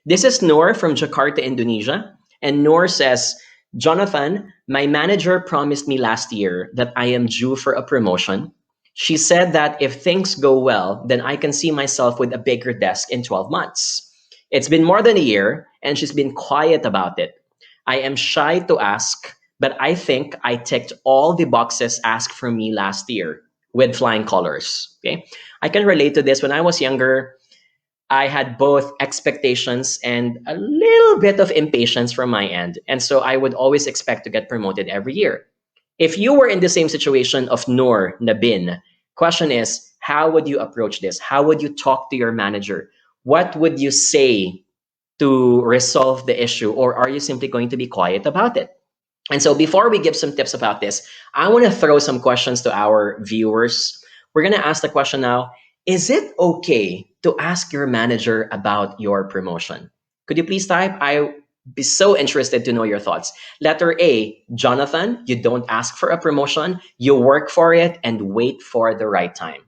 This is Noor from Jakarta, Indonesia. And Noor says, Jonathan, my manager promised me last year that I am due for a promotion. She said that if things go well, then I can see myself with a bigger desk in 12 months. It's been more than a year, and she's been quiet about it. I am shy to ask, but I think I ticked all the boxes asked from me last year with flying colors. Okay, I can relate to this. When I was younger, I had both expectations and a little bit of impatience from my end. And so I would always expect to get promoted every year. If you were in the same situation of Noor Nabin, question is, how would you approach this? How would you talk to your manager? What would you say to resolve the issue? Or are you simply going to be quiet about it? And so before we give some tips about this, I want to throw some questions to our viewers. We're going to ask the question now, is it okay to ask your manager about your promotion? Could you please type? I'd be so interested to know your thoughts. Letter A, Jonathan, you don't ask for a promotion, you work for it and wait for the right time.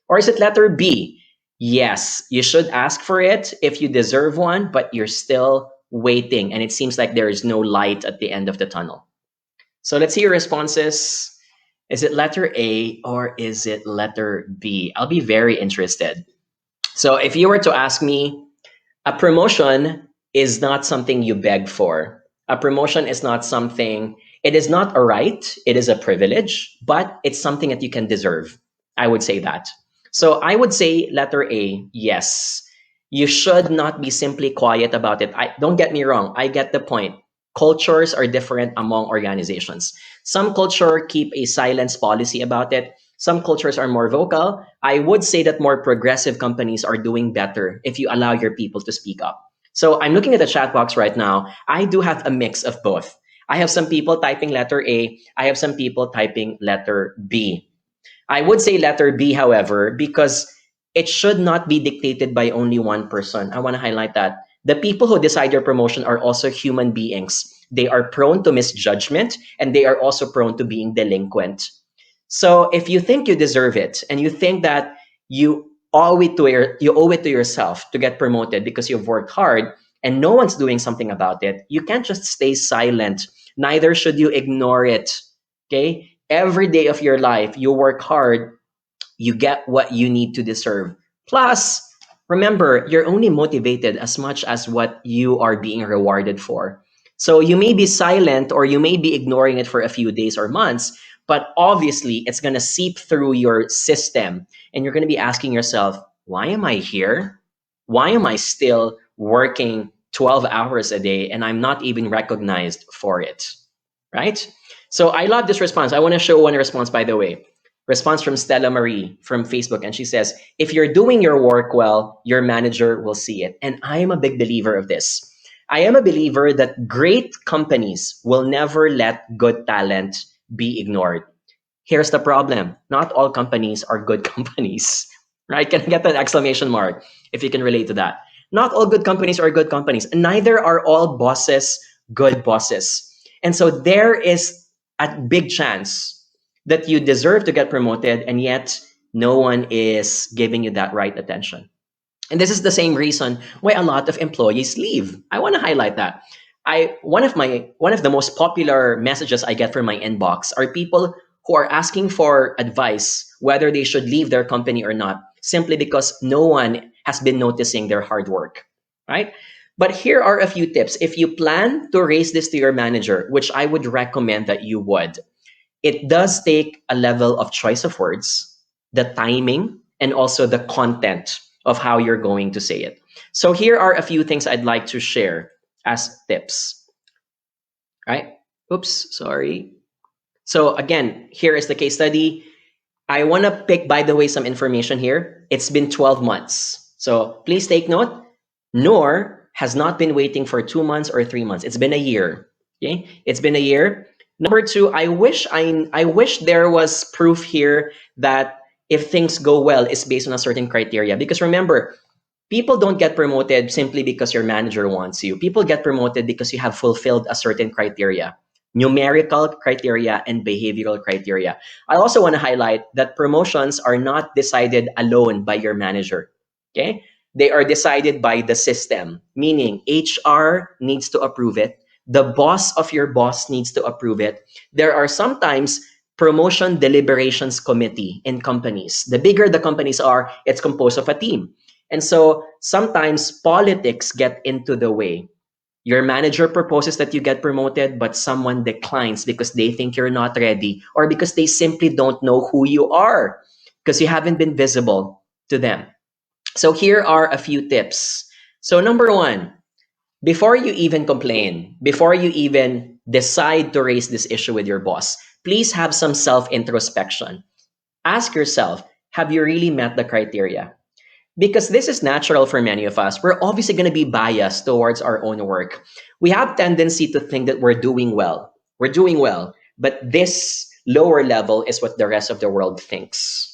Or is it letter B? Yes, you should ask for it if you deserve one, but you're still waiting and it seems like there is no light at the end of the tunnel. So let's see your responses. Is it letter A or is it letter B? I'll be very interested. So if you were to ask me, a promotion is not something you beg for. A promotion is not something, it is not a right, it is a privilege, but it's something that you can deserve. I would say that. So I would say letter A, yes. You should not be simply quiet about it. Don't get me wrong, I get the point. Cultures are different among organizations. Some culture keep a silence policy about it. Some cultures are more vocal. I would say that more progressive companies are doing better if you allow your people to speak up. So I'm looking at the chat box right now. I do have a mix of both. I have some people typing letter A. I have some people typing letter B. I would say letter B, however, because it should not be dictated by only one person. I want to highlight that. The people who decide your promotion are also human beings. They are prone to misjudgment and they are also prone to being delinquent. So if you think you deserve it and you think that you owe it to yourself to get promoted because you've worked hard and no one's doing something about it, you can't just stay silent. Neither should you ignore it. Okay? Every day of your life, you work hard, you get what you need to deserve. Plus, remember, you're only motivated as much as what you are being rewarded for. So you may be silent or you may be ignoring it for a few days or months, but obviously it's going to seep through your system and you're going to be asking yourself, why am I here? Why am I still working 12 hours a day and I'm not even recognized for it, right? So I love this response. I want to show one response, by the way. Response from Stella Marie from Facebook. And she says, if you're doing your work well, your manager will see it. And I am a big believer of this. I am a believer that great companies will never let good talent be ignored. Here's the problem. Not all companies are good companies, right? Can I get an exclamation mark if you can relate to that? Not all good companies are good companies. And neither are all bosses good bosses. And so there is a big chance that you deserve to get promoted and yet no one is giving you that right attention. And this is the same reason why a lot of employees leave. I want to highlight that. One of the most popular messages I get from my inbox are people who are asking for advice whether they should leave their company or not, simply because no one has been noticing their hard work, right? But here are a few tips. If you plan to raise this to your manager, which I would recommend that you would, it does take a level of choice of words, the timing, and also the content of how you're going to say it. So here are a few things I'd like to share as tips, right? Oops, sorry. So again, here is the case study. I want to pick, by the way, some information here. It's been 12 months. So please take note. Noor has not been waiting for 2 months or 3 months. It's been a year. Okay? It's been a year. Number two, I wish there was proof here that if things go well, it's based on a certain criteria. Because remember, people don't get promoted simply because your manager wants you. People get promoted because you have fulfilled a certain criteria, numerical criteria and behavioral criteria. I also want to highlight that promotions are not decided alone by your manager. Okay? They are decided by the system, meaning HR needs to approve it. The boss of your boss needs to approve it. There are sometimes promotion deliberations committee in companies. The bigger the companies are, it's composed of a team. And so sometimes politics get into the way. Your manager proposes that you get promoted, but someone declines because they think you're not ready or because they simply don't know who you are because you haven't been visible to them. So here are a few tips. So number one, before you even complain, before you even decide to raise this issue with your boss, please have some self-introspection. Ask yourself, have you really met the criteria? Because this is natural for many of us. We're obviously going to be biased towards our own work. We have tendency to think that we're doing well. We're doing well, but this lower level is what the rest of the world thinks.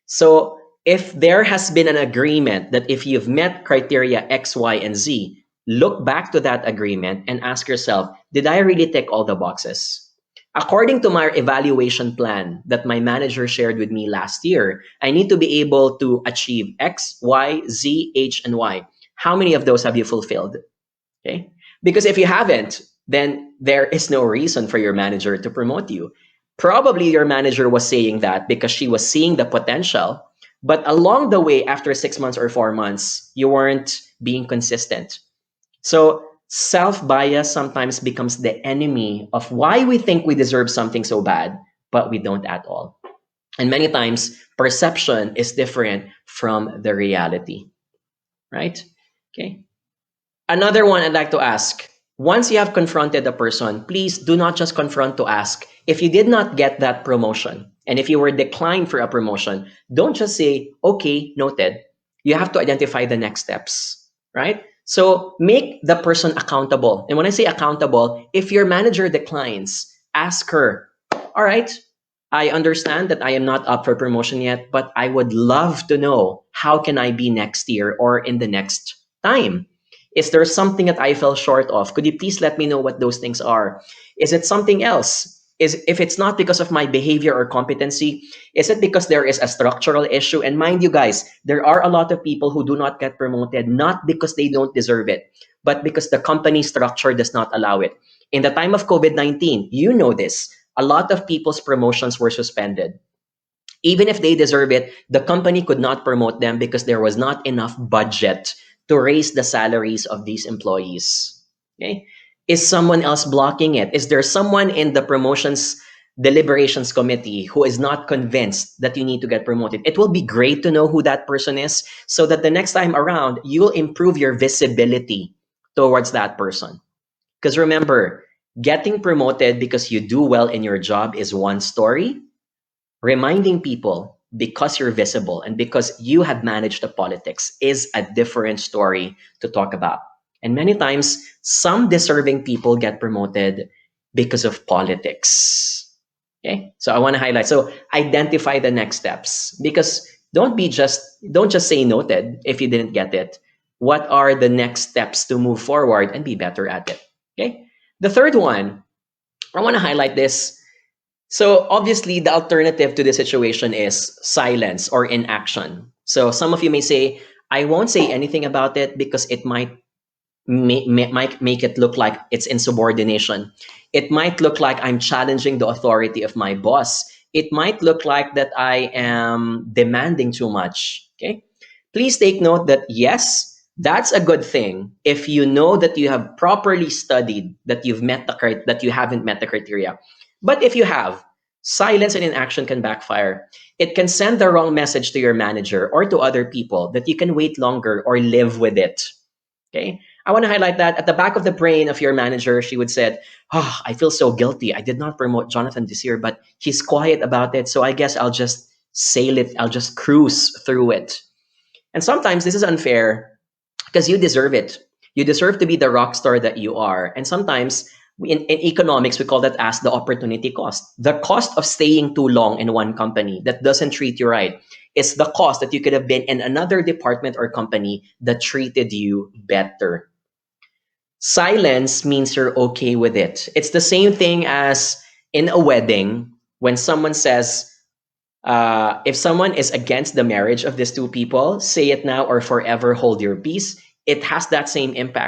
So if there has been an agreement that if you've met criteria X, Y, and Z, look back to that agreement and ask yourself, did I really tick all the boxes? According to my evaluation plan that my manager shared with me last year, I need to be able to achieve X, Y, Z, H, and Y. How many of those have you fulfilled? Okay? Because if you haven't, then there is no reason for your manager to promote you. Probably your manager was saying that because she was seeing the potential, but along the way, after 6 months or 4 months, you weren't being consistent. So self-bias sometimes becomes the enemy of why we think we deserve something so bad, but we don't at all. And many times, perception is different from the reality, right? Okay. Another one I'd like to ask, once you have confronted a person, please do not just confront to ask. If you did not get that promotion, and if you were declined for a promotion, don't just say, okay, noted. You have to identify the next steps, right? So make the person accountable. And when I say accountable, if your manager declines, ask her, all right, I understand that I am not up for promotion yet, but I would love to know how can I be next year or in the next time? Is there something that I fell short of? Could you please let me know what those things are? Is it something else? If it's not because of my behavior or competency, is it because there is a structural issue? And mind you guys, there are a lot of people who do not get promoted, not because they don't deserve it, but because the company structure does not allow it. In the time of COVID-19, you know this, a lot of people's promotions were suspended. Even if they deserve it, the company could not promote them because there was not enough budget to raise the salaries of these employees. Okay? Is someone else blocking it? Is there someone in the promotions deliberations committee who is not convinced that you need to get promoted? It will be great to know who that person is so that the next time around, you'll improve your visibility towards that person. Because remember, getting promoted because you do well in your job is one story. Reminding people because you're visible and because you have managed the politics is a different story to talk about. And many times, some deserving people get promoted because of politics. Okay, so I want to highlight. So identify the next steps because don't just say noted if you didn't get it. What are the next steps to move forward and be better at it? Okay. The third one, I want to highlight this. So obviously, the alternative to this situation is silence or inaction. So some of you may say, I won't say anything about it because it might make it look like it's insubordination. It might look like I'm challenging the authority of my boss. It might look like that I am demanding too much. Okay. Please take note that yes, that's a good thing if you know that you have properly studied that that you haven't met the criteria. But if you have, silence and inaction can backfire. It can send the wrong message to your manager or to other people that you can wait longer or live with it. Okay? I want to highlight that at the back of the brain of your manager, she would say, oh, I feel so guilty. I did not promote Jonathan this year, but he's quiet about it. So I guess I'll just sail it. I'll just cruise through it. And sometimes this is unfair because you deserve it. You deserve to be the rock star that you are. And sometimes in economics, we call that as the opportunity cost. The cost of staying too long in one company that doesn't treat you right is the cost that you could have been in another department or company that treated you better. Silence means you're okay with it. It's the same thing as in a wedding when someone says, If someone is against the marriage of these two people, say it now or forever hold your peace. It has that same impact.